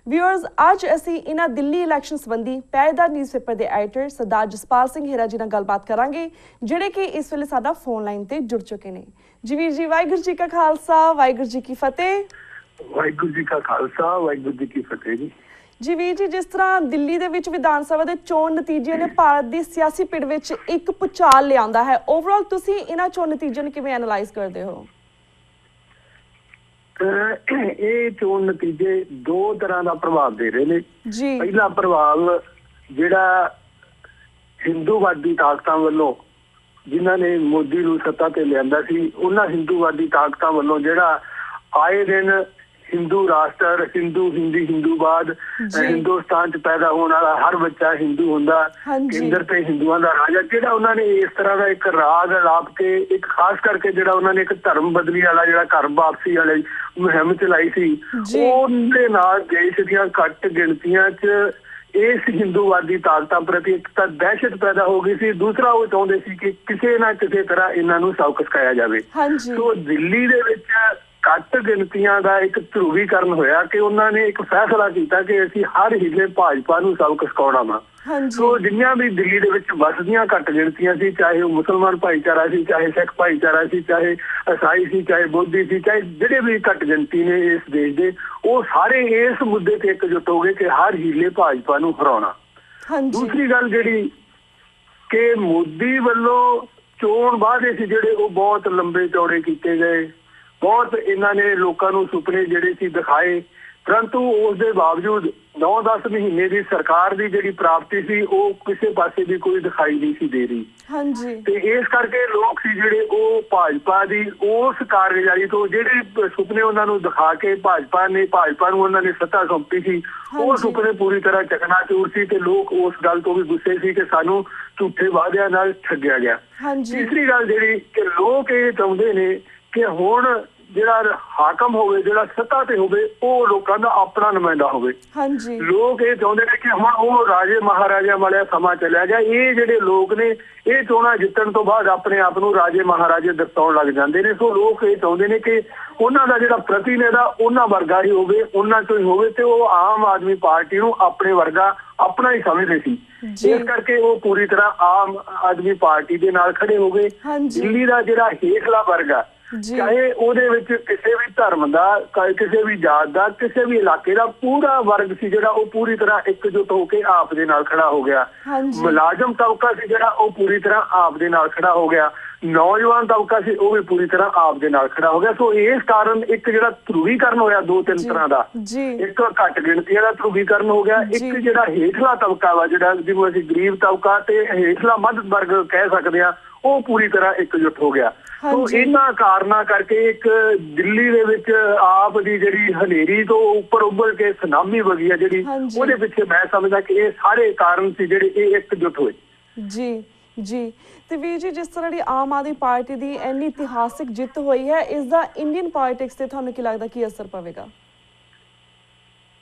Viewers अज असी इन्हां Delhi election संबंधी पैरदार न्यूज़पेपर के एडिटर सरदार जसपाल सिंह हेरा जी नाल गलबात करांगे जिहड़े कि इस वेले साडा फोन लाइन ते जुड़ चुके ने। जी वीर जी, वाहिगुरू जी का खालसा वाहिगुरू जी की फतेह। वाहिगुरू जी का खालसा वाहिगुरू जी की फतेह जी। जी वीर जी, जिस तरह दिल्ली दे विच विधान सभा दे चोण नतीजे ने भारत की सियासी पिड़ विच एक भूचाल लिआंदा है, ओवरऑल तुसीं इन्हां चोण नतीजों नूं किवें एनालाइज करदे हो? ਇਹ ਚੋਣ ਨਤੀਜੇ ਦੋ ਤਰ੍ਹਾਂ ਦਾ ਪ੍ਰਭਾਵ ਦੇ ਰਹੇ ਨੇ ਜੀ। ਪਹਿਲਾ ਪ੍ਰਭਾਵ ਜਿਹੜਾ ਹਿੰਦੂਵਾਦੀ ਤਾਕਤਾਂ ਵੱਲੋਂ ਜਿਨ੍ਹਾਂ ਨੇ ਮੋਦੀ ਨੂੰ ਸੱਤਾ ਤੇ ਲਿਆਂਦਾ ਸੀ, ਉਹਨਾਂ ਹਿੰਦੂਵਾਦੀ ਤਾਕਤਾਂ ਵੱਲੋਂ ਜਿਹੜਾ ਆਏ ਦਿਨ हिंदू राष्ट्र हिंदू हिंदी हिंदूवाद हिंदुस्तान च पैदा होने वाला हर बच्चा हिंदू हुंदा, केंद्र पे हिंदुओं का राजा जिहड़ा उन्होंने इस तरह का एक राग लाप के एक खास करके जिहड़ा उन्होंने एक धर्म बदली वाला जिहड़ा घर वापसी वाली मुहिम चलाई सी, उहदे नाल देश दीयां घट गिणतियां च इस हिंदूवादी ताकतां प्रति एक तां दहशत पैदा हो गई सी। दूसरा वो चाहुंदे सी कि किसी ना किसी तरह इन्हां नूं सबक सिखाया जावे। तो दिल्ली दे विच घट गिणतियां का एक ध्रुवीकरण होया कि उन्होंने एक फैसला किया कि असीं हर हीले भाजपा नूं सबक सिखाउणा वा। तो जिन्नियां भी दिल्ली दे विच वसदियां घट गिणतियां सी, चाहे वो मुसलमान भाईचारा सी, चाहे सिख भाईचारा सी, चाहे ईसाई सी, चाहे बौद्धी सी, चाहे जिहड़े भी घट गिणती ने इस देश दे, वो सारे इस मुद्दे ते एकजुट हो गए कि हर हीले भाजपा नूं हराउणा। दूसरी गल जिहड़ी कि मोदी वल्लों चोण वादे सी जिहड़े वो बहुत लंबे चौड़े कीते गए, बहुत इन्होंने लोगों को सुपने जिहड़े सी दिखाए, परंतु उसके बावजूद 9-10 महीने की सरकार की जिहड़ी प्राप्ति सी वो किसी पासे भी कोई दिखाई नहीं सी दे रही। ते इस करके लोग सी जिहड़े वो भाजपा की उस कारगुजारी तो जिहड़े सुपने उन्होंने दिखा के भाजपा नूं उन्होंने सत्ता सौंपी सी, वो सुपने पूरी तरह चकनाचूर सी ते लोग उस गल तो भी गुस्से सी कि सानू झूठे वादियां नाल ठगिया गया। तीसरी गल जिहड़ी कि लोग ये चाहुंदे ने कि हुण जिहड़ा हाकम होवे, जिहड़ा सत्ता ते होवे, वो लोकां दा अपना नुमाइंदा होवे। लोग ये चाहुंदे ने कि हुण वो राजे महाराजा वाला समा चलिया गया। ये जिहड़े लोग ने ये चोणां जितण तो बाद अपने आप नूं राजे महाराजे दसाउण लग जांदे ने। सो लोग ये चाहुंदे ने कि उन्हां दा जिहड़ा प्रतिनिध आ उन्हां वर्गा ही होवे, उन्हां चों ही होवे ते वो आम आदमी पार्टी नूं अपने वर्गा अपना ही समझदे सी। इस करके वो पूरी तरह आम आदमी पार्टी दे नाल खड़े हो गए। दिल्ली दा जिहड़ा हेठला वर्ग आ, चाहे ਉਹਦੇ ਵਿੱਚ ਕਿਸੇ ਵੀ ਧਰਮ ਦਾ, ਕਿਸੇ ਵੀ ਜਾਤ ਦਾ, ਕਿਸੇ ਵੀ ਇਲਾਕੇ ਦਾ ਪੂਰਾ ਵਰਗ ਸੀ ਜਿਹੜਾ ਉਹ ਪੂਰੀ ਤਰ੍ਹਾਂ ਇਕਜੁੱਟ ਹੋ ਕੇ ਆਪ ਦੇ ਨਾਲ ਖੜਾ ਹੋ ਗਿਆ। ਮੁਲਾਜ਼ਮ ਤਬਕਾ ਸੀ ਜਿਹੜਾ ਉਹ ਪੂਰੀ ਤਰ੍ਹਾਂ ਆਪ ਦੇ ਨਾਲ ਖੜਾ ਹੋ ਗਿਆ, ਨੌਜਵਾਨ ਤਬਕਾ ਸੀ ਉਹ ਵੀ ਪੂਰੀ ਤਰ੍ਹਾਂ ਆਪ ਦੇ ਨਾਲ ਖੜਾ ਹੋ ਗਿਆ। ਸੋ ਇਸ ਕਾਰਨ ਇੱਕ ਜਿਹੜਾ ਧਰੂਵੀਕਰਨ ਹੋਇਆ ਦੋ ਤਿੰਨ ਤਰ੍ਹਾਂ ਦਾ, ਇੱਕ ਘੱਟ ਗਿਣਤੀਆਂ ਦਾ ਧਰੂਵੀਕਰਨ ਹੋ ਗਿਆ, ਇੱਕ ਜਿਹੜਾ ਹੇਠਲਾ ਤਬਕਾ ਵਾ ਜਿਹੜਾ ਜਿਹਨੂੰ ਅਸੀਂ ਗਰੀਬ ਤਬਕਾ ਤੇ ਹੇਠਲਾ ਮੱਧ ਵਰਗ ਕਹਿ ਸਕਦੇ ਆ, ਉਹ ਪੂਰੀ ਤਰ੍ਹਾਂ ਇਕਜੁੱਟ ਹੋ ਗਿਆ। तो इन्हां कारणा करके एक दिल्ली दे विच आप दी जिहड़ी हनेरी तो उपर उभर के सुनामी वगी है जिहड़ी, ਉਹਦੇ ਪਿੱਛੇ मैं समझदा कि ये सारे कारण सी जिहड़े ये एकजुट होए। जी जी ਤੇ ਵੀਰ ਜੀ, ਜਿਸ ਤਰ੍ਹਾਂ ਦੀ ਆਮ ਆਦਮੀ ਪਾਰਟੀ ਦੀ ਇੰਨੀ ਇਤਿਹਾਸਿਕ ਜਿੱਤ ਹੋਈ ਹੈ, ਇਸ ਦਾ ਇੰਡੀਅਨ ਪੋਲਿਟਿਕਸ ਤੇ ਤੁਹਾਨੂੰ ਕੀ ਲੱਗਦਾ ਕੀ ਅਸਰ ਪਵੇਗਾ?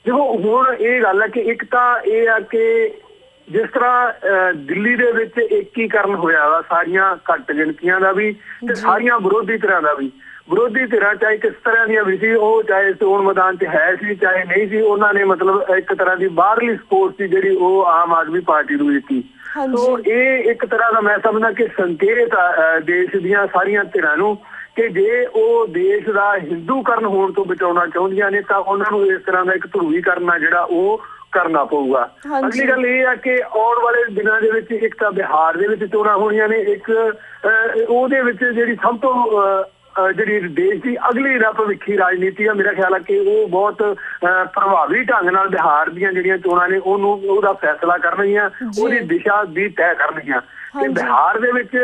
ਦੇਖੋ ਹੁਣ ਇਹ ਗੱਲ ਹੈ ਕਿ ਇੱਕ ਤਾਂ ਇਹ ਆ ਕਿ जिस तरह दिल्ली दे विच एकीकरण होया वा सारियां घट गिणतियां दा भी ते सारियां विरोधी धिरां दा भी। विरोधी धिरां चाहे किस तरह दी भी सी, वो चाहे चोण मैदान च है सी चाहे नहीं सी, उन्होंने मतलब एक तरह की बाहरली सपोर्ट सी जिहड़ी वो आम आदमी पार्टी नूं दित्ती। तो ये एक तरह का मैं समझदा कि संकेत देश दीयां सारियां धिरां नूं कि जे वो देश का हिंदूकरण होण तो बचाउणा चाहुंदियां ने तां उन्हां नूं इस तरह का एक ध्रुवीकरण आ जिहड़ा वो करना पऊगा। अगली गल ये है कि आने वाले दिनों के विच एक तां बिहार दे विच चोणां होणीआं ने, एक ਉਹਦੇ ਵਿੱਚ ਜਿਹੜੀ ਸਭ ਤੋਂ ਜਿਹੜੀ ਦੇਸ਼ ਦੀ ਅਗਲੀ ਭਵਿੱਖੀ ਰਾਜਨੀਤੀ ਆ, ਮੇਰਾ ਖਿਆਲ ਹੈ ਕਿ ਉਹ ਬਹੁਤ ਪ੍ਰਭਾਵੀ ਢੰਗ ਨਾਲ ਬਿਹਾਰ ਦੀਆਂ ਜਿਹੜੀਆਂ ਚੋਣਾਂ ਨੇ ਉਹਦਾ ਫੈਸਲਾ ਕਰਨਗੀਆਂ, ਉਹਦੀ ਦਿਸ਼ਾ ਵੀ ਤੈਅ ਕਰਨਗੀਆਂ। ਤੇ ਬਿਹਾਰ ਦੇ ਵਿੱਚ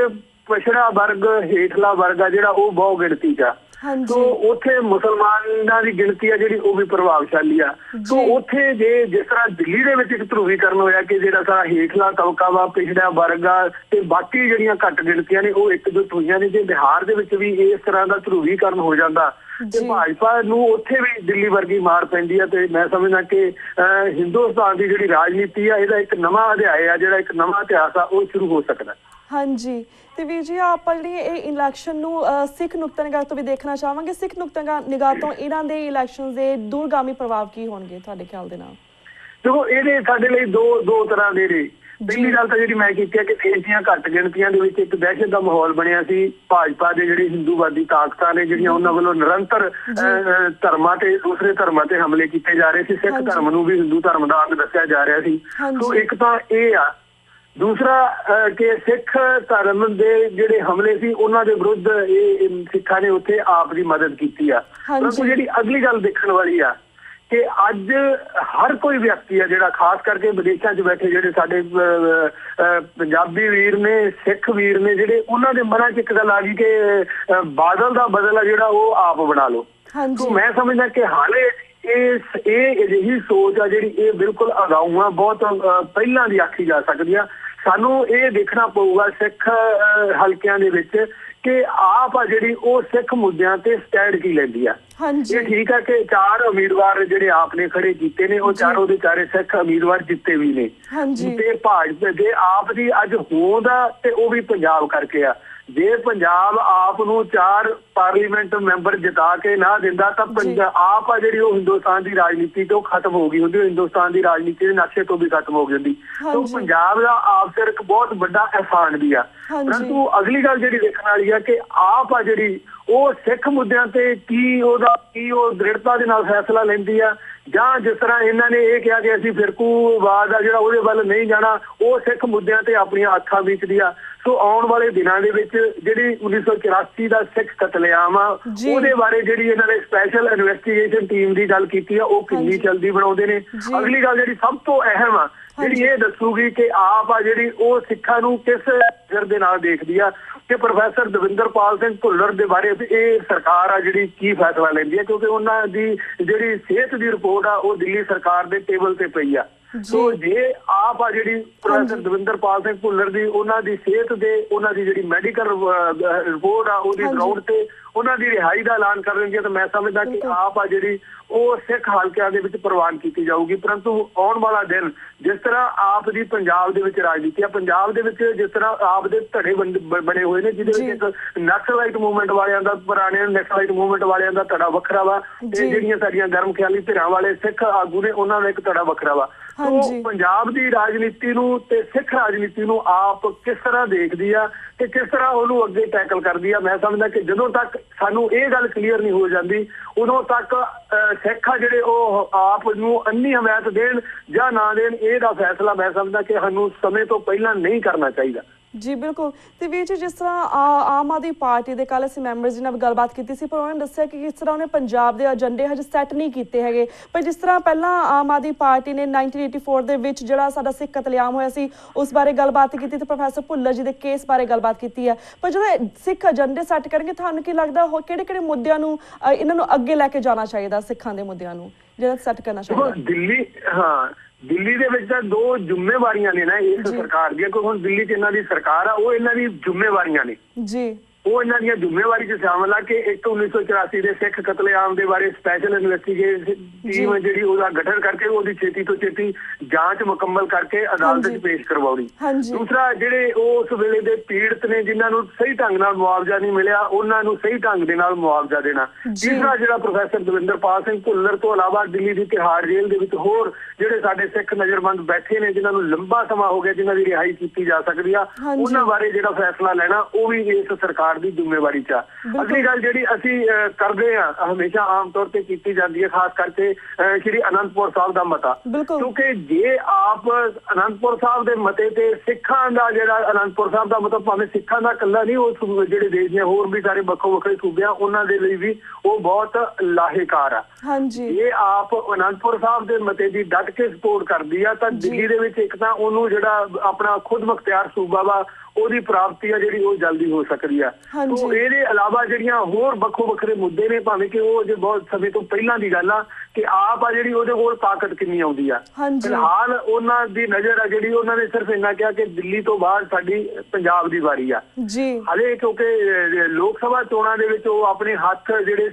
ਪਛੜਾ ਵਰਗ ਹੇਠਲਾ ਵਰਗ ਆ ਜਿਹੜਾ ਉਹ ਬਹੁ ਗਿਣਤੀ 'ਚ ਆ। तो उत्थे मुसलमानां दी गिणती है जिहड़ी वो भी प्रभावशाली आ। तो उत्थे जे जिस तरह दिल्ली दे विच इक ध्रुवीकरण होया कि जिहड़ा सारा हेठला तबका वा पिछड़ा वर्ग आ ते बाकी जिहड़ियां घट गिणतियां ने वो एकजुट होईयां ने, जे बिहार दे विच भी इस तरह दा ध्रुवीकरण हो जांदा ते भाजपा नूं उत्थे भी दिल्ली वर्गी मार पैंदी है। ते मैं समझदा कि हिंदुस्तान की जिहड़ी राजनीति आ इहदा एक नवां अध्याय आ, जिहड़ा एक नवां इतिहास आ, वो शुरू हो सकदा। ਹਾਂਜੀ ਤੇ ਵੀਰ ਜੀ ਆਪਾਂ ਜਿਹੜੀ ਇਹ ਇਲੈਕਸ਼ਨ ਨੂੰ ਸਿੱਖ ਨੁਕਤਾ ਨਿਗਾਹ ਤੋਂ ਵੀ ਦੇਖਣਾ ਚਾਹਾਂਗੇ। ਸਿੱਖ ਨੁਕਤਾ ਨਿਗਾਹ ਤੋਂ ਇਹਨਾਂ ਦੇ ਇਲੈਕਸ਼ਨ ਦੇ ਦੂਰਗਾਮੀ ਪ੍ਰਭਾਵ ਕੀ ਹੋਣਗੇ ਤੁਹਾਡੇ ਖਿਆਲ ਦੇ ਨਾਲ? ਦੇਖੋ ਇਹਦੇ ਸਾਡੇ ਲਈ ਦੋ ਤਰ੍ਹਾਂ ਦੇ ਨੇ। ਪਹਿਲੀ ਗੱਲ ਤਾਂ ਜਿਹੜੀ ਮੈਂ ਕੀਤੀ ਹੈ ਕਿ ਦੇਸ਼ ਦੀਆਂ ਘੱਟ ਗਿਣਤੀਆਂ ਦੇ ਵਿੱਚ ਇੱਕ ਦਹਿਸ਼ਤ ਦਾ ਮਾਹੌਲ ਬਣਿਆ ਸੀ। ਭਾਜਪਾ ਦੇ ਜਿਹੜੇ ਹਿੰਦੂਵਾਦੀ ਤਾਕਤਾਂ ਨੇ ਜਿਹੜੀਆਂ ਉਹਨਾਂ ਵੱਲੋਂ ਨਿਰੰਤਰ ਧਰਮਾਂ ਤੇ ਦੂਸਰੇ ਧਰਮਾਂ ਤੇ ਹਮਲੇ ਕੀਤੇ ਜਾ ਰਹੇ ਸੀ। ਸਿੱਖ ਧਰਮ ਨੂੰ ਵੀ ਹਿੰਦੂ ਧਰਮ ਦਾ ਅੰਗ ਦੱਸਿਆ ਜਾ ਰਿਹਾ ਸੀ। ਸੋ ਇੱਕ ਤਾਂ ਇਹ ਆ। ਦੂਸਰਾ ਕਿ ਸਿੱਖ ਧਰਮ ਦੇ ਜਿਹੜੇ ਹਮਲੇ ਸੀ ਉਹਨਾਂ ਦੇ ਵਿਰੁੱਧ ਇਹ ਸਿੱਖਾਂ ਨੇ ਉੱਥੇ ਆਪ ਦੀ ਮਦਦ ਕੀਤੀ ਆ। ਪਰੰਤੂ ਜਿਹੜੀ ਅਗਲੀ ਗੱਲ ਦੇਖਣ ਵਾਲੀ ਆ ਕਿ ਅੱਜ ਹਰ ਕੋਈ ਵਿਅਕਤੀ ਆ ਜਿਹੜਾ ਖਾਸ ਕਰਕੇ ਵਿਦੇਸ਼ਾਂ 'ਚ ਬੈਠੇ ਜਿਹੜੇ ਸਾਡੇ ਪੰਜਾਬੀ ਵੀਰ ਨੇ, ਸਿੱਖ ਵੀਰ ਨੇ, ਜਿਹੜੇ ਉਹਨਾਂ ਦੇ ਮਨਾਂ 'ਚ ਇੱਕ ਗੱਲ ਆ ਗਈ ਕਿ ਬਾਦਲ ਦਾ ਬਦਲ ਆ ਜਿਹੜਾ ਉਹ ਆਪ ਬਣਾ ਲਓ। ਸੋ ਮੈਂ ਸਮਝਦਾ ਕਿ ਹਾਲੇ ਇਹ ਅਜਿਹੀ ਸੋਚ ਆ ਜਿਹੜੀ ਇਹ ਬਿਲਕੁਲ ਅਗਾਊਂ ਆ, ਬਹੁਤ ਪਹਿਲਾਂ ਦੀ ਆਖੀ ਜਾ ਸਕਦੀ ਆ। ਸਾਨੂੰ ਇਹ ਦੇਖਣਾ ਪਊਗਾ ਸਿੱਖ ਹਲਕਿਆਂ ਦੇ ਵਿੱਚ ਕਿ ਆਪ ਆ ਜਿਹੜੀ ਉਹ ਸਿੱਖ ਮੁੱਦਿਆਂ ਤੇ ਸਟੈਂਡ ਕੀ ਲੈਂਦੀ ਆ। ਇਹ ਠੀਕ ਆ ਕਿ 4 ਉਮੀਦਵਾਰ ਜਿਹੜੇ ਆਪ ਨੇ ਖੜੇ ਕੀਤੇ ਨੇ ਉਹ ਚਾਰੋਂ ਦੇ ਚਾਰੇ ਸਿੱਖ ਉਮੀਦਵਾਰ ਜਿੱਤੇ ਵੀ ਨੇ ਤੇ ਭਾਜਪਾ ਦੇ ਆਪ ਦੀ ਅੱਜ ਹੋਂਦ ਆ ਤੇ ਉਹ ਵੀ ਪੰਜਾਬ ਕਰਕੇ ਆ। ਜੇ ਪੰਜਾਬ ਆਪ ਨੂੰ 4 ਪਾਰਲੀਮੈਂਟ ਮੈਂਬਰ ਜਿਤਾ ਕੇ ਨਾ ਦਿੰਦਾ ਤਾਂ ਆਪ ਆ ਜਿਹੜੀ ਉਹ ਹਿੰਦੁਸਤਾਨ ਦੀ ਰਾਜਨੀਤੀ ਤੋਂ ਖਤਮ ਹੋ ਗਈ ਹੁੰਦੀ, ਹਿੰਦੁਸਤਾਨ ਦੀ ਰਾਜਨੀਤੀ ਦੇ ਨਕਸ਼ੇ ਤੋਂ ਵੀ ਖਤਮ ਹੋ ਗਈ ਹੁੰਦੀ। ਤਾਂ ਪੰਜਾਬ ਦਾ ਆਪ ਸਿਰ ਇੱਕ ਬਹੁਤ ਵੱਡਾ ਅਹਿਸਾਨ ਵੀ ਆ। ਪਰੰਤੂ ਅਗਲੀ ਗੱਲ ਜਿਹੜੀ ਦੇਖਣ ਵਾਲੀ ਆ ਕਿ ਆਪ ਆ ਜਿਹੜੀ ਉਹ ਸਿੱਖ ਮੁੱਦਿਆਂ ਤੇ ਕੀ ਉਹ ਦ੍ਰਿੜਤਾ ਦੇ ਨਾਲ ਫੈਸਲਾ ਲੈਂਦੀ ਆ, ਜਾਂ ਜਿਸ ਤਰ੍ਹਾਂ ਇਹਨਾਂ ਨੇ ਇਹ ਕਿਹਾ ਕਿ ਅਸੀਂ ਫਿਰਕੂਵਾਦ ਆ ਜਿਹੜਾ ਉਹਦੇ ਵੱਲ ਨਹੀਂ ਜਾਣਾ, ਉਹ ਸਿੱਖ ਮੁੱਦਿਆਂ ਤੇ ਆਪਣੀਆਂ ਅੱਖਾਂ ਮੀਚਦੀ ਆ। ਸੋ ਆਉਣ ਵਾਲੇ ਦਿਨਾਂ ਦੇ ਵਿੱਚ ਜਿਹੜੀ 1984 ਦਾ ਸਿੱਖ ਕਤਲੇਆਮ ਆ ਉਹਦੇ ਬਾਰੇ ਜਿਹੜੀ ਇਹਨਾਂ ਨੇ ਸਪੈਸ਼ਲ ਇਨਵੈਸਟੀਗੇਸ਼ਨ ਟੀਮ ਦੀ ਗੱਲ ਕੀਤੀ ਆ ਉਹ ਕਿੰਨੀ ਜਲਦੀ ਬਣਾਉਂਦੇ ਨੇ। ਅਗਲੀ ਗੱਲ ਜਿਹੜੀ ਸਭ ਤੋਂ ਅਹਿਮ ਆ ਜਿਹੜੀ ਇਹ ਦੱਸੂਗੀ ਕਿ ਆਪ ਆ ਜਿਹੜੀ ਉਹ ਸਿੱਖਾਂ ਨੂੰ ਕਿਸ ਨਜ਼ਰ ਦੇ ਨਾਲ ਦੇਖਦੀ ਆ ਕਿ ਪ੍ਰੋਫੈਸਰ ਦਵਿੰਦਰਪਾਲ ਸਿੰਘ ਭੁੱਲਰ ਦੇ ਬਾਰੇ ਇਹ ਸਰਕਾਰ ਆ ਜਿਹੜੀ ਕੀ ਫੈਸਲਾ ਲੈਂਦੀ ਹੈ, ਕਿਉਂਕਿ ਉਹਨਾਂ ਦੀ ਜਿਹੜੀ ਸਿਹਤ ਦੀ ਰਿਪੋਰਟ ਆ ਉਹ ਦਿੱਲੀ ਸਰਕਾਰ ਦੇ ਟੇਬਲ ਤੇ ਪਈ ਆ। ਸੋ ਜੇ ਆਪ ਆ ਜਿਹੜੀ ਪ੍ਰੋਫੈਸਰ ਦਵਿੰਦਰਪਾਲ ਸਿੰਘ ਭੁੱਲਰ ਦੀ ਉਹਨਾਂ ਦੀ ਸਿਹਤ ਦੇ ਉਹਨਾਂ ਦੀ ਜਿਹੜੀ ਮੈਡੀਕਲ ਰਿਪੋਰਟ ਆ ਉਹਦੀ ਗਰਾਊਂਡ ਤੇ ਉਹਨਾਂ ਦੀ ਰਿਹਾਈ ਦਾ ਐਲਾਨ ਕਰ ਦਿੰਦੀ ਹੈ ਤਾਂ ਮੈਂ ਸਮਝਦਾ ਕਿ ਆਪ ਆ ਜਿਹੜੀ ਉਹ ਸਿੱਖ ਹਲਕਿਆਂ ਦੇ ਵਿੱਚ ਪ੍ਰਵਾਨ ਕੀਤੀ ਜਾਊਗੀ। ਪਰੰਤੂ ਆਉਣ ਵਾਲਾ ਦਿਨ ਜਿਸ ਤਰ੍ਹਾਂ ਆਪ ਦੀ ਪੰਜਾਬ ਦੇ ਵਿੱਚ ਰਾਜਨੀਤੀ ਆ, ਪੰਜਾਬ ਦੇ ਵਿੱਚ ਜਿਸ ਤਰ੍ਹਾਂ ਆਪ ਦੇ ਧੜੇ ਬਣੇ ਹੋਏ ਨੇ ਜਿਹਦੇ ਵਿੱਚ ਇੱਕ ਨਕਸਲਾਈਟ ਮੂਵਮੈਂਟ ਵਾਲਿਆਂ ਦਾ, ਪੁਰਾਣੇ ਨਕਸਲਾਈਟ ਮੂਵਮੈਂਟ ਵਾਲਿਆਂ ਦਾ ਧੜਾ ਵੱਖਰਾ ਵਾ ਤੇ ਜਿਹੜੀਆਂ ਸਾਡੀਆਂ ਗਰਮ ਖਿਆਲੀ ਧਿਰਾਂ ਵਾਲੇ ਸਿੱਖ ਆਗੂ ਨੇ ਉਹਨਾਂ ਦਾ ਇੱਕ ਧੜਾ ਵੱਖਰਾ ਵਾ। ਸੋ ਪੰਜਾਬ ਦੀ ਰਾਜਨੀਤੀ ਨੂੰ ਤੇ ਸਿੱਖ ਰਾਜਨੀਤੀ ਨੂੰ ਆਪ ਕਿਸ ਤਰ੍ਹਾਂ ਦੇਖਦੀ ਆ ਤੇ ਕਿਸ ਤਰ੍ਹਾਂ ਉਹਨੂੰ ਅੱਗੇ ਟੈਕਲ ਕਰਦੀ ਆ, ਮੈਂ ਸਮਝਦਾ ਕਿ ਜਦੋਂ ਤੱਕ ਸਾਨੂੰ ਇਹ ਗੱਲ ਕਲੀਅਰ ਨਹੀਂ ਹੋ ਜਾਂਦੀ ਉਦੋਂ ਤੱਕ ਸਿੱਖ ਆ ਜਿਹੜੇ ਉਹ ਆਪ ਨੂੰ ਅੰਨੀ ਹਮਾਇਤ ਦੇਣ ਜਾਂ ਨਾ ਦੇਣ ਇਹਦਾ ਫੈਸਲਾ ਮੈਂ ਸਮਝਦਾ ਕਿ ਸਾਨੂੰ ਸਮੇਂ ਤੋਂ ਪਹਿਲਾਂ ਨਹੀਂ ਕਰਨਾ ਚਾਹੀਦਾ। ਜੀ ਬਿਲਕੁਲ। ਤੇ ਵੀਰ ਜੀ ਜਿਸ ਤਰ੍ਹਾਂ ਆਮ ਆਦਮੀ ਪਾਰਟੀ ਦੇ ਕੱਲ੍ਹ ਅਸੀਂ ਮੈਂਬਰਸ ਨਾਲ ਗੱਲਬਾਤ ਕੀਤੀ ਸੀ ਪਰ ਉਹਨਾਂ ਨੇ ਦੱਸਿਆ ਕਿ ਕਿਸ ਤਰ੍ਹਾਂ ਉਹਨੇ ਪੰਜਾਬ ਦੇ ਏਜੰਡੇ ਹਜੇ ਸੈੱਟ ਨਹੀਂ ਕੀਤੇ ਹੈਗੇ। ਪਰ ਜਿਸ ਤਰ੍ਹਾਂ ਪਹਿਲਾਂ ਆਮ ਆਦਮੀ ਪਾਰਟੀ ਨੇ 1984 ਦੇ ਵਿੱਚ ਜਿਹੜਾ ਸਾਡਾ ਸਿੱਖ ਕਤਲੇਆਮ ਹੋਇਆ ਸੀ ਉਸ ਬਾਰੇ ਗੱਲਬਾਤ ਕੀਤੀ ਤੇ ਪ੍ਰੋਫੈਸਰ ਭੁੱਲਰ ਜੀ ਦੇ ਕੇਸ ਬਾਰੇ ਗੱਲਬਾਤ ਕੀਤੀ ਹੈ। ਪਰ ਜਦੋਂ ਸਿੱਖ ਏਜੰਡੇ ਸੈੱਟ ਕਰਨਗੇ ਤੁਹਾਨੂੰ ਕੀ ਲੱਗਦਾ ਉਹ ਕਿਹੜੇ ਮੁੱਦਿਆਂ ਨੂੰ ਇਹਨਾਂ ਨੂੰ ਅੱਗੇ ਲੈ ਕੇ ਜਾਣਾ ਚਾਹੀਦਾ, ਸਿੱਖਾਂ ਦੇ ਮੁੱਦਿਆਂ ਨੂੰ ਜਿਹੜਾ ਸੈੱਟ ਕਰਨਾ ਚਾਹੀਦਾ? ਦਿੱਲੀ ਦੇ ਵਿੱਚ ਤਾਂ 2 ਜ਼ਿੰਮੇਵਾਰੀਆਂ ਨੇ ਨਾ ਇਸ ਸਰਕਾਰ ਦੀਆਂ। ਕੋਈ ਹੁਣ ਦਿੱਲੀ 'ਚ ਇਹਨਾਂ ਦੀ ਸਰਕਾਰ ਆ ਉਹ ਇਹਨਾਂ ਦੀ ਜ਼ਿੰਮੇਵਾਰੀਆਂ ਨੇ ਜੀ, ਉਹ ਇਹਨਾਂ ਦੀਆਂ ਜ਼ਿੰਮੇਵਾਰੀ 'ਚ ਸ਼ਾਮਲ ਆ ਕਿ ਇੱਕ 1984 ਦੇ ਸਿੱਖ ਕਤਲੇਆਮ ਦੇ ਬਾਰੇ ਸਪੈਸ਼ਲ ਇਨਵੈਸਟੀਗੇਸ਼ਨ ਟੀਮ ਜਿਹੜੀ ਉਹਦਾ ਗਠਨ ਕਰਕੇ ਉਹਦੀ ਛੇਤੀ ਤੋਂ ਛੇਤੀ ਜਾਂਚ ਮੁਕੰਮਲ ਕਰਕੇ ਅਦਾਲਤ 'ਚ ਪੇਸ਼ ਕਰਵਾਉਣੀ। ਦੂਸਰਾ ਜਿਹੜੇ ਉਸ ਵੇਲੇ ਦੇ ਪੀੜਤ ਨੇ ਜਿਨ੍ਹਾਂ ਨੂੰ ਸਹੀ ਢੰਗ ਨਾਲ ਮੁਆਵਜ਼ਾ ਨਹੀਂ ਮਿਲਿਆ ਉਹਨਾਂ ਨੂੰ ਸਹੀ ਢੰਗ ਦੇ ਨਾਲ ਮੁਆਵਜ਼ਾ ਦੇਣਾ। ਤੀਸਰਾ ਜਿਹੜਾ ਪ੍ਰੋਫੈਸਰ ਦਵਿੰਦਰਪਾਲ ਸਿੰਘ ਭੁੱਲਰ ਤੋਂ ਇਲਾਵਾ ਦਿੱਲੀ ਦੀ ਤਿਹਾੜ ਜੇਲ੍ਹ ਦੇ ਵਿੱਚ ਹੋਰ ਜਿਹੜੇ ਸਾਡੇ ਸਿੱਖ ਨਜ਼ਰਬੰਦ ਬੈਠੇ ਨੇ ਜਿਨ੍ਹਾਂ ਨੂੰ ਲੰਬਾ ਸਮਾਂ ਹੋ ਗਿਆ ਜਿਨ੍ਹਾਂ ਦੀ ਰਿਹਾਈ ਕੀਤੀ ਜਾ ਸਕਦੀ ਆ ਉਹਨਾਂ ਬਾਰੇ ਜਿਹੜਾ ਫੈਸਲਾ ਲੈਣਾ ਉਹ ਵੀ ਇਸ ਸਰਕਾਰ ਦੀ ਜ਼ਿੰਮੇਵਾਰੀ 'ਚ ਆ। ਅਗਲੀ ਗੱਲ ਜਿਹੜੀ ਅਸੀਂ ਕਰਦੇ ਆ ਹਮੇਸ਼ਾ ਆਮ ਤੌਰ ਤੇ ਕੀਤੀ ਜਾਂਦੀ ਹੈ ਖਾਸ ਕਰਕੇ ਸ਼੍ਰੀ ਅਨੰਦਪੁਰ ਸਾਹਿਬ ਦਾ ਮਤਾ, ਕਿਉਂਕਿ ਜੇ ਆਪ ਅਨੰਦਪੁਰ ਸਾਹਿਬ ਦੇ ਮਤੇ ਤੇ ਸਿੱਖਾਂ ਦਾ ਜਿਹੜਾ ਅਨੰਦਪੁਰ ਸਾਹਿਬ ਦਾ ਮਤਾ ਭਾਵੇਂ ਸਿੱਖਾਂ ਦਾ ਇਕੱਲਾ ਨਹੀਂ ਉਹ ਜਿਹੜੇ ਦੇਸ਼ ਦੀਆਂ ਹੋਰ ਵੀ ਸਾਰੇ ਵੱਖੋ ਵੱਖਰੇ ਸੂਬਿਆਂ ਉਹਨਾਂ ਦੇ ਲਈ ਵੀ ਉਹ ਬਹੁਤ ਲਾਹੇਕਾਰ ਆ। ਇਹ ਆਪ ਅਨੰਦਪੁਰ ਸਾਹਿਬ ਦੇ ਮਤੇ ਦੀ ਡਟ ਕੇ ਸਪੋਰਟ ਕਰਦੀ ਆ ਤਾਂ ਦਿੱਲੀ ਦੇ ਵਿੱਚ ਇੱਕ ਤਾਂ ਉਹਨੂੰ ਜਿਹੜਾ ਆਪਣਾ ਖੁਦ ਮੁਖਤਿਆਰ ਸੂਬਾ ਵਾ ਉਹਦੀ ਪ੍ਰਾਪਤੀ ਆ ਜਿਹੜੀ ਉਹ ਜਲਦੀ ਹੋ ਸਕਦੀ ਆ। ਸੋ ਇਹਦੇ ਇਲਾਵਾ ਜਿਹੜੀਆਂ ਹੋਰ ਵੱਖੋ ਵੱਖਰੇ ਮੁੱਦੇ ਨੇ ਭਾਵੇਂ ਕਿ ਉਹ ਜੇ ਬਹੁਤ ਸਮੇਂ ਤੋਂ ਪਹਿਲਾਂ ਦੀ ਗੱਲ ਆ ਕਿ ਆਪ ਆ ਜਿਹੜੀ ਉਹਦੇ ਕੋਲ ਤਾਕਤ ਕਿੰਨੀ ਆਉਂਦੀ ਆ। ਫਿਲਹਾਲ ਉਹਨਾਂ ਦੀ ਨਜ਼ਰ ਆ ਜਿਹੜੀ ਉਹਨਾਂ ਨੇ ਸਿਰਫ ਇੰਨਾ ਕਿਹਾ ਕਿ ਦਿੱਲੀ ਤੋਂ ਬਾਅਦ ਸਾਡੀ ਪੰਜਾਬ ਦੀ ਵਾਰੀ ਆ। ਹਾਲੇ ਕਿਉਂਕਿ ਲੋਕ ਸਭਾ ਚੋਣਾਂ ਦੇ ਵਿੱਚ ਉਹ ਆਪਣੇ ਹੱਥ ਜਿਹੜੇ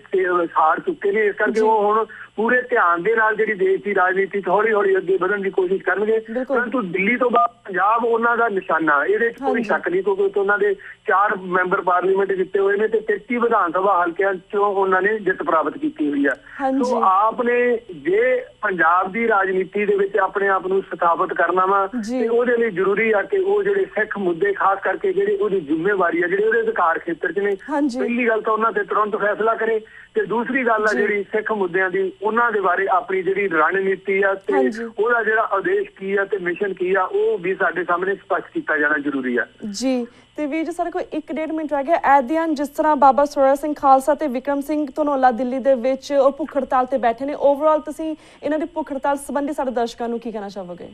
ਹਾਰ ਚੁੱਕੇ ਨੇ ਇਸ ਕਰਕੇ ਉਹ ਹੁਣ ਪੂਰੇ ਧਿਆਨ ਦੇ ਨਾਲ ਜਿਹੜੀ ਦੇਸ਼ ਦੀ ਰਾਜਨੀਤੀ ਹੌਲੀ ਹੌਲੀ ਅੱਗੇ ਵਧਣ ਦੀ ਕੋਸ਼ਿਸ਼ ਕਰਨਗੇ। ਪਰੰਤੂ ਦਿੱਲੀ ਤੋਂ ਬਾਅਦ ਪੰਜਾਬ ਉਹਨਾਂ ਦਾ ਨਿਸ਼ਾਨਾ, ਇਹਦੇ 'ਚ ਕੋਈ ਸ਼ੱਕ ਨਹੀਂ, ਕਿਉਂਕਿ ਉਹਨਾਂ ਦੇ 4 ਮੈਂਬਰ ਪਾਰਲੀਮੈਂਟ ਜਿੱਤੇ ਹੋਏ ਨੇ ਤੇ 33 ਵਿਧਾਨ ਸਭਾ ਹਲਕਿਆਂ 'ਚੋਂ ਉਹਨਾਂ ਨੇ ਜਿੱਤ ਪ੍ਰਾਪਤ ਕੀਤੀ ਹੋਈ ਆ। ਸੋ ਆਪ ਨੇ ਜੇ ਪੰਜਾਬ ਦੀ ਰਾਜਨੀਤੀ ਦੇ ਵਿੱਚ ਆਪਣੇ ਆਪ ਨੂੰ ਸਥਾਪਿਤ ਕਰਨਾ ਵਾ ਤੇ ਉਹਦੇ ਲਈ ਜ਼ਰੂਰੀ ਆ ਕਿ ਉਹ ਜਿਹੜੇ ਸਿੱਖ ਮੁੱਦੇ, ਖਾਸ ਕਰਕੇ ਜਿਹੜੇ ਉਹਦੀ ਜ਼ਿੰਮੇਵਾਰੀ ਆ, ਜਿਹੜੇ ਉਹਦੇ ਅਧਿਕਾਰ ਖੇਤਰ 'ਚ ਨੇ, ਪਹਿਲੀ ਗੱਲ ਤਾਂ ਉਹਨਾਂ ਤੇ ਤੁਰੰਤ ਫੈਸਲਾ ਕਰੇ ਤੇ ਦੂਸਰੀ ਗੱਲ ਆ ਜਿਹੜੀ ਸਿੱਖ ਮੁੱਦਿਆਂ ਦੀ, ਉਹਨਾਂ ਦੇ ਬਾਰੇ ਆਪਣੀ ਜਿਹੜੀ ਰਣਨੀਤੀ ਆ ਤੇ ਉਹਦਾ ਜਿਹੜਾ ਉਦੇਸ਼ ਕੀ ਆ ਤੇ ਮਿਸ਼ਨ ਕੀ ਆ, ਉਹ ਵੀ ਸਾਡੇ ਸਾਹਮਣੇ ਸਪਸ਼ਟ ਕੀਤਾ ਜਾਣਾ ਜ਼ਰੂਰੀ ਆ। ਜੀ ਤੇ ਵੀਰ ਜੀ, ਸਾਡੇ ਕੋਲ 1.5 ਮਿੰਟ ਰਹਿ ਗਿਆ। ਐਟ ਦੀ ਐਂਡ, ਜਿਸ ਤਰ੍ਹਾਂ ਬਾਬਾ ਸੋਹਰਾ ਸਿੰਘ ਖਾਲਸਾ ਤੇ ਵਿਕਰਮ ਸਿੰਘ ਧਨੌਲਾ ਦਿੱਲੀ ਦੇ ਵਿੱਚ ਉਹ ਭੁੱਖ ਹੜਤਾਲ ਤੇ ਬੈਠੇ ਨੇ, ਓਵਰਆਲ ਤੁਸੀਂ ਇਹਨਾਂ ਦੀ ਭੁੱਖ ਹੜਤਾਲ ਸੰਬੰਧੀ ਸਾਡੇ ਦਰਸ਼ਕਾਂ ਨੂੰ ਕੀ ਕਹਿਣਾ ਚਾਹੋਗੇ?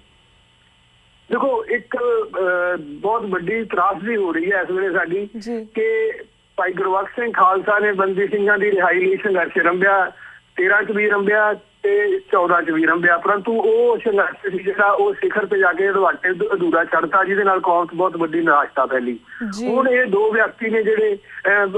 ਦੇਖੋ, ਇੱਕ ਬਹੁਤ ਵੱਡੀ ਤਰਾਸਦੀ ਹੋ ਰਹੀ ਹੈ ਇਸ ਵੇਲੇ ਸਾਡੀ ਕਿ ਭਾਈ ਗੁਰਬਖਸ਼ ਸਿੰਘ ਖਾਲਸਾ ਨੇ ਬੰਦੀ ਸਿੰਘਾਂ ਦੀ ਰਿਹਾਈ ਲਈ ਸੰਘਰਸ਼ ਰੰਭਿਆ, 13 'ਚ ਵੀ ਰੰਭਿਆ ਤੇ 14 'ਚ ਵੀ ਰੰਭਿਆ, ਪਰੰਤੂ ਉਹ ਸੰਘਰਸ਼ ਸੀ ਜਿਹੜਾ ਉਹ ਸਿਖਰ ਤੇ ਜਾ ਕੇ ਰਵਾਟੇ ਅਧੂਰਾ ਛੱਡਤਾ, ਜਿਹਦੇ ਨਾਲ ਕੌਮ 'ਚ ਬਹੁਤ ਵੱਡੀ ਨਿਰਾਸ਼ਤਾ ਫੈਲੀ। ਹੁਣ ਇਹ 2 ਵਿਅਕਤੀ ਨੇ ਜਿਹੜੇ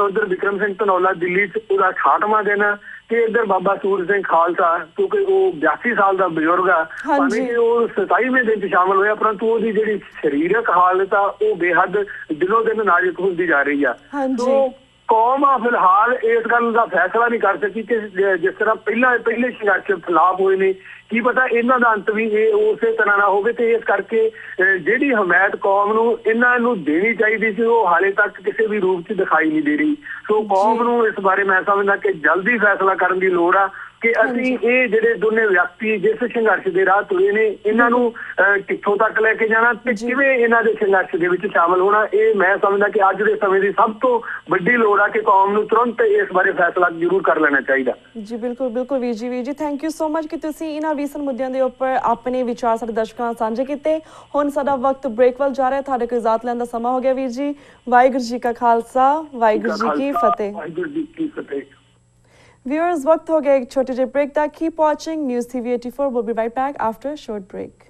ਉਧਰ ਵਿਕਰਮ ਸਿੰਘ ਧਨੌਲਾ ਦਿੱਲੀ 'ਚ ਉਹਦਾ 68ਵਾਂ ਦਿਨ ਤੇ ਇੱਧਰ ਬਾਬਾ ਸੂਰ ਸਿੰਘ ਖਾਲਸਾ, ਕਿਉਂਕਿ ਉਹ 82 ਸਾਲ ਦਾ ਬਜ਼ੁਰਗ ਆ, ਭਾਵੇਂ ਕਿ ਉਹ 27ਵੇਂ ਦਿਨ 'ਚ ਸ਼ਾਮਲ ਹੋਇਆ, ਪਰੰਤੂ ਉਹਦੀ ਜਿਹੜੀ ਸਰੀਰਕ ਹਾਲਤ ਆ ਉਹ ਬੇਹੱਦ ਦਿਨੋਂ ਦਿਨ ਨਾਜ਼ੁਕ ਹੁੰਦੀ ਜਾ ਰਹੀ ਆ। ਸੋ ਕੌਮ ਆ ਫਿਲਹਾਲ ਇਸ ਗੱਲ ਦਾ ਫੈਸਲਾ ਨਹੀਂ ਕਰ ਸਕੀ ਕਿ ਜਿਸ ਤਰ੍ਹਾਂ ਪਹਿਲੇ ਸੰਘਰਸ਼ ਖਿਲਾਫ ਹੋਏ ਨੇ, ਕੀ ਪਤਾ ਇਹਨਾਂ ਦਾ ਅੰਤ ਵੀ ਇਹ ਉਸੇ ਤਰ੍ਹਾਂ ਨਾ ਹੋਵੇ, ਤੇ ਇਸ ਕਰਕੇ ਜਿਹੜੀ ਹਮਾਇਤ ਕੌਮ ਨੂੰ ਇਹਨਾਂ ਨੂੰ ਦੇਣੀ ਚਾਹੀਦੀ ਸੀ ਉਹ ਹਾਲੇ ਤੱਕ ਕਿਸੇ ਵੀ ਰੂਪ 'ਚ ਦਿਖਾਈ ਨਹੀਂ ਦੇ ਰਹੀ। ਸੋ ਕੌਮ ਨੂੰ ਇਸ ਬਾਰੇ ਮੈਂ ਸਮਝਦਾ ਕਿ ਜਲਦੀ ਫੈਸਲਾ ਕਰਨ ਦੀ ਲੋੜ ਆ ਕਿ ਅਸੀਂ ਇਹ ਜਿਹੜੇ ਦੋਨੇ ਵਿਅਕਤੀ ਜਿਸ ਸੰਘਰਸ਼ ਦੇ ਰਾਹ ਤੁਰੇ ਨੇ, ਇਹਨਾਂ ਨੂੰ ਕਿੱਥੋਂ ਤੱਕ ਲੈ ਕੇ ਜਾਣਾ ਤੇ ਕਿਵੇਂ ਇਹਨਾਂ ਦੇ ਸੰਘਰਸ਼ ਦੇ ਵਿੱਚ ਸ਼ਾਮਲ ਹੋਣਾ। ਇਹ ਮੈਂ ਸਮਝਦਾ ਕਿ ਅੱਜ ਦੇ ਸਮੇਂ ਦੀ ਸਭ ਤੋਂ ਵੱਡੀ ਲੋੜ ਆ ਕਿ ਕੌਮ ਨੂੰ ਤੁਰੰਤ ਇਸ ਬਾਰੇ ਫੈਸਲਾ ਜ਼ਰੂਰ ਕਰ ਲੈਣਾ ਚਾਹੀਦਾ। ਜੀ ਬਿਲਕੁਲ ਬਿਲਕੁਲ ਵੀਰ ਜੀ, ਥੈਂਕ ਯੂ ਸੋ ਮਚ ਕਿ ਤੁਸੀਂ ਇਹਨਾਂ ਰੀਸੈਂਟ ਮੁੱਦਿਆਂ ਦੇ ਉੱਪਰ ਆਪਣੇ ਵਿਚਾਰ ਸਾਡੇ ਦਰਸ਼ਕਾਂ ਨਾਲ ਸਾਂਝੇ ਕੀਤੇ। ਹੁਣ ਸਾਡਾ ਵਕਤ ਬ੍ਰੇਕ ਵੱਲ ਜਾ ਰਿਹਾ, ਤੁਹਾਡੇ ਕੋਲ ਇਜਾਜ਼ਤ ਲੈਣ ਦਾ ਸਮਾਂ ਹੋ ਗਿਆ ਵੀਰ ਜੀ। ਵਾਹਿਗੁਰੂ ਜੀ ਕਾ ਖਾਲਸਾ, ਵਾਹਿਗੁਰੂ ਜੀ ਕੀ ਫਤਿਹ। ਵਾਹਿਗੁਰੂ ਜੀ ਕੀ ਫਤਿਹ। Viewers, वक्त हो गया एक छोटे से ब्रेक तक। Keep watching News TV 84. We'll be right back after a short break.